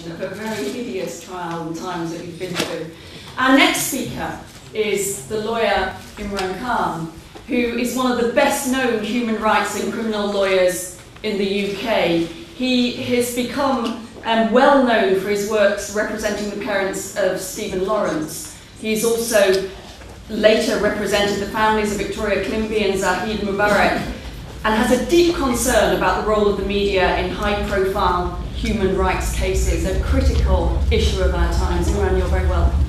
recollection of a very hideous trial and times that you've been through. Our next speaker is the lawyer Imran, who is one of the best-known human rights and criminal lawyers in the UK. He has become well known for his works representing the parents of Stephen Lawrence. He's also later represented the families of Victoria Climby and Zahid Mubarak, and has a deep concern about the role of the media in high-profile human rights cases, a critical issue of our times. Imran, you're very welcome.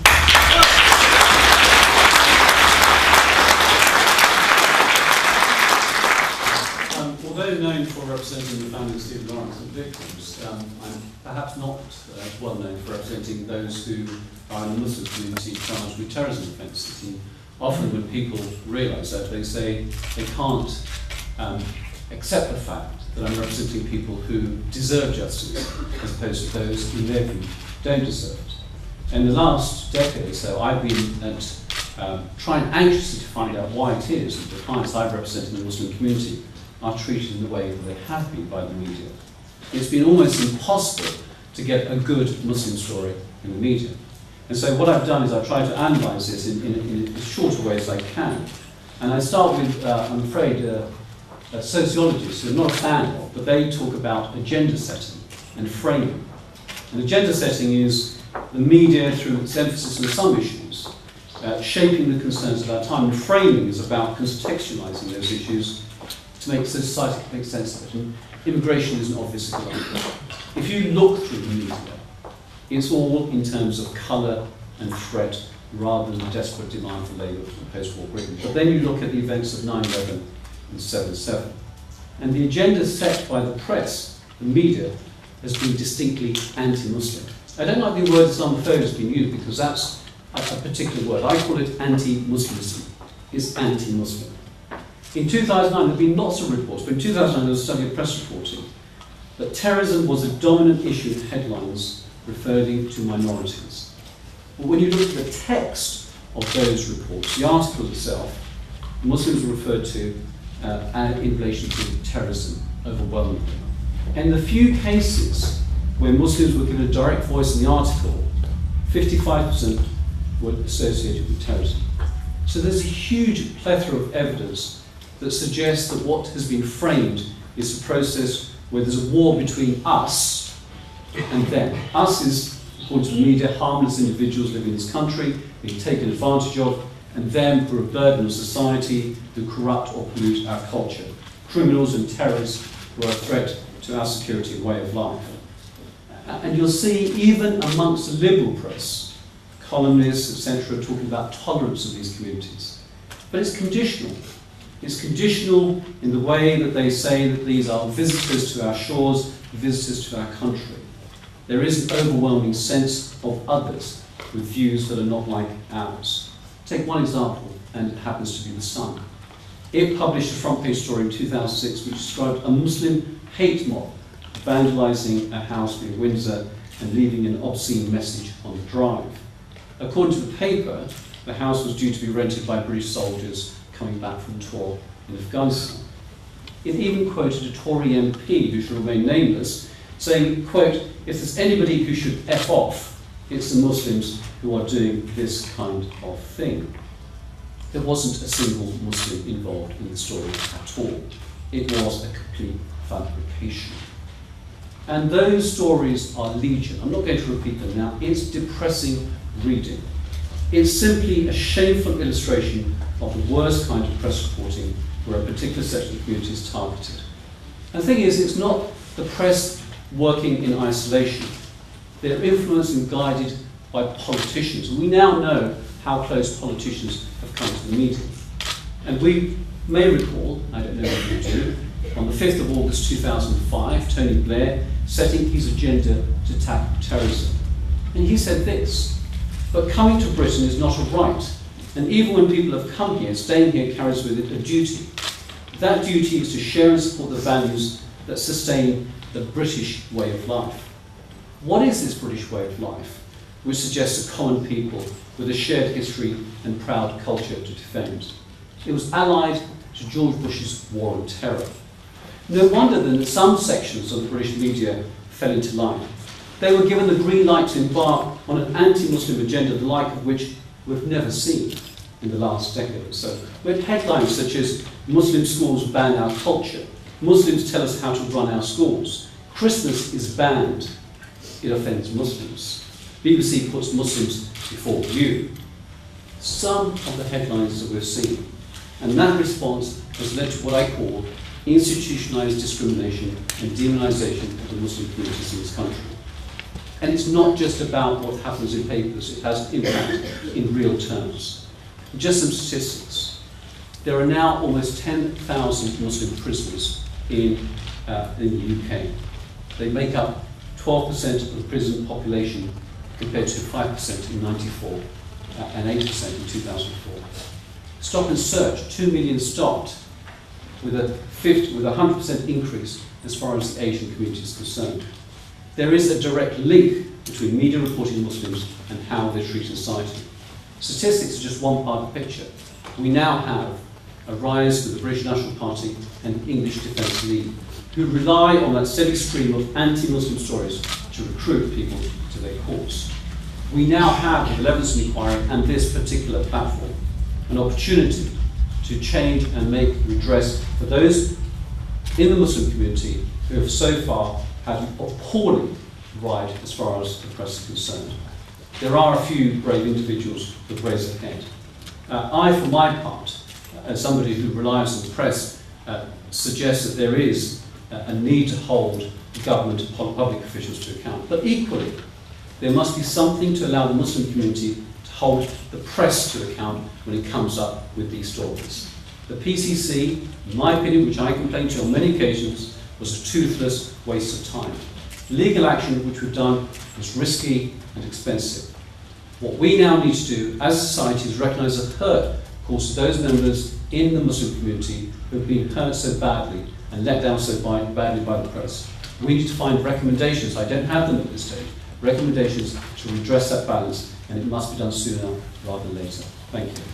Although known for representing the family of Stephen Lawrence and victims, I'm perhaps not well known for representing those who are in the Muslim community charged with terrorism offences. And often when people realise that, they say they can't accept the fact that I'm representing people who deserve justice as opposed to those who, in their view, don't deserve it. In the last decade or so, I've been trying anxiously to find out why it is that the clients I represent in the Muslim community are treated in the way that they have been by the media. It's been almost impossible to get a good Muslim story in the media. And so what I've done is I've tried to analyse this in as short a way as I can. And I start with, I'm afraid, sociologists who I'm not a fan of, but they talk about agenda setting and framing. And agenda setting is the media, through its emphasis on some issues, shaping the concerns of our time. And framing is about contextualising those issues to make society make sense of it. And immigration is an obvious example. If you look through the media, it's all in terms of colour and threat rather than a desperate demand for labour from post-war Britain. But then you look at the events of 9/11 and 7/7. And the agenda set by the press, the media, has been distinctly anti-Muslim. I don't like the word Islamophobe has been used because that's a particular word. I call it anti-Muslimism. It's anti-Muslim. In 2009, there have been lots of reports, but in 2009 there was a study of press reporting that terrorism was a dominant issue in headlines referring to minorities. But when you look at the text of those reports, the article itself, Muslims were referred to in relation to terrorism overwhelmingly. And the few cases where Muslims were given a direct voice in the article, 55% were associated with terrorism. So there's a huge plethora of evidence that suggests that what has been framed is a process where there's a war between us and them. Us is, according to the media, harmless individuals living in this country, being taken advantage of, and them who are a burden on society, who corrupt or pollute our culture. Criminals and terrorists who are a threat to our security and way of life. And you'll see, even amongst the liberal press, columnists, etc., talking about tolerance of these communities. But it's conditional. It's conditional in the way that they say that these are visitors to our shores, visitors to our country. There is an overwhelming sense of others with views that are not like ours. Take one example, and it happens to be The Sun. It published a front-page story in 2006 which described a Muslim hate mob vandalising a house near Windsor and leaving an obscene message on the drive. According to the paper, the house was due to be rented by British soldiers coming back from tour in Afghanistan. It even quoted a Tory MP, who should remain nameless, saying, quote, "If there's anybody who should F off, it's the Muslims who are doing this kind of thing." There wasn't a single Muslim involved in the story at all. It was a complete fabrication. And those stories are legion. I'm not going to repeat them now. It's depressing reading. It's simply a shameful illustration of the worst kind of press reporting where a particular section of the community is targeted. And the thing is, it's not the press working in isolation. They're influenced and guided by politicians. We now know how close politicians have come to the media. And we may recall, I don't know if you do, on the 5th of August 2005, Tony Blair setting his agenda to tackle terrorism. And he said this, "But coming to Britain is not a right, and even when people have come here, staying here carries with it a duty. That duty is to share and support the values that sustain the British way of life." What is this British way of life, which suggests a common people with a shared history and proud culture to defend? It was allied to George Bush's war on terror. No wonder then that some sections of the British media fell into line. They were given the green light to embark on an anti-Muslim agenda, the like of which we've never seen in the last decade or so. We had headlines such as "Muslim schools ban our culture," "Muslims tell us how to run our schools," "Christmas is banned, it offends Muslims," "BBC puts Muslims before you." Some of the headlines that we've seen. And that response has led to what I call institutionalised discrimination and demonisation of the Muslim communities in this country. And it's not just about what happens in papers, it has impact in real terms. Just some statistics. There are now almost 10,000 Muslim prisoners in the UK. They make up 12% of the prison population compared to 5% in '94 and 8% in 2004. Stop and search, 2 million stopped, with a 100% increase as far as the Asian community is concerned. There is a direct link between media reporting Muslims and how they're treated in society. Statistics are just one part of the picture. We now have a rise with the British National Party and English Defence League, who rely on that steady stream of anti-Muslim stories to recruit people to their cause. We now have, with the Leveson Inquiry and this particular platform, an opportunity to change and make redress for those in the Muslim community who have so far had an appalling ride as far as the press is concerned. There are a few brave individuals who have raised their head. I, for my part, as somebody who relies on the press, suggest that there is a need to hold the government and public officials to account. But equally, there must be something to allow the Muslim community to hold the press to account when it comes up with these stories. The PCC, in my opinion, which I complained to on many occasions, was a toothless waste of time. Legal action, which we've done, was risky and expensive. What we now need to do as a society is recognise the hurt caused to those members in the Muslim community who have been hurt so badly and let down so badly by the press. We need to find recommendations, I don't have them at this stage, recommendations to redress that balance, and it must be done sooner rather than later. Thank you.